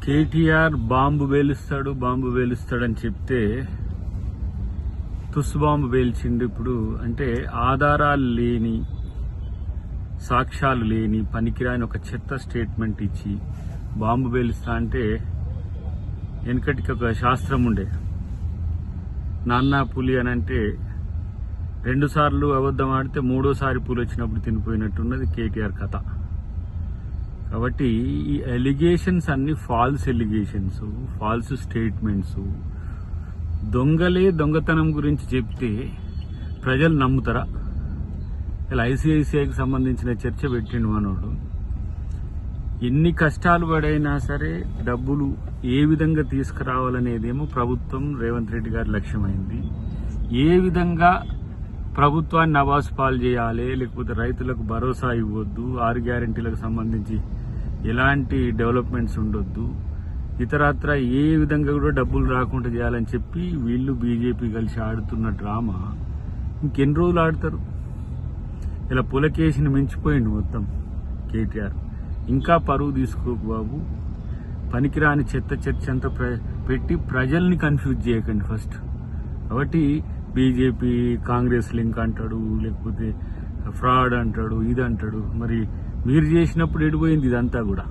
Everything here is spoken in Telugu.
కేటీఆర్ బాంబు పేలుస్తాడని చెప్తే తుస్సు బాంబు పేల్చిండు. ఇప్పుడు అంటే ఆధారాలు లేని, సాక్ష్యాలు లేని, పనికిరాని ఒక చెత్త స్టేట్మెంట్ ఇచ్చి బాంబు పేలుస్తా అంటే, వెనకటికి ఒక శాస్త్రం ఉండే, నాన్న పులి అని అంటే 2 సార్లు అబద్ధం ఆడితే 3ఓసారి పులి వచ్చినప్పుడు తినిపోయినట్టున్నది కేటీఆర్ కథ. కాబట్టి ఈ ఎలిగేషన్స్ అన్ని ఫాల్స్ ఎలిగేషన్స్, ఫాల్స్ స్టేట్మెంట్స్. దొంగలే దొంగతనం గురించి చెప్తే ప్రజలు నమ్ముతారా? ఇలా ఐసిఐసిఐకి సంబంధించిన చర్చ పెట్టిండు మనోడు. ఎన్ని కష్టాలు పడైనా సరే డబ్బులు ఏ విధంగా తీసుకురావాలనేదేమో ప్రభుత్వం రేవంత్ రెడ్డి గారి లక్ష్యమైంది. ఏ విధంగా ప్రభుత్వాన్ని నవాసు పాలు చేయాలి, లేకపోతే రైతులకు భరోసా ఇవ్వద్దు, 6 గ్యారెంటీలకు సంబంధించి ఎలాంటి డెవలప్మెంట్స్ ఉండొద్దు, ఇతరత్ర ఏ విధంగా కూడా డబ్బులు రాకుండా చేయాలని చెప్పి వీళ్ళు బీజేపీ కలిసి ఆడుతున్న డ్రామా ఇంకెన్ని రోజులు ఆడతారు? ఇలా పులకేసిని మించిపోయింది మొత్తం కేటీఆర్. ఇంకా పరువు తీసుకోకు బాబు. పనికిరాని చెత్త చర్చ అంతా పెట్టి ప్రజల్ని కన్ఫ్యూజ్ చేయకండి ఫస్ట్. కాబట్టి బీజేపీ కాంగ్రెస్ లింక్ అంటాడు, లేకపోతే ఫ్రాడ్ అంటాడు, ఇది అంటాడు. మరి మీరు చేసినప్పుడు ఎడిపోయింది ఇదంతా కూడా?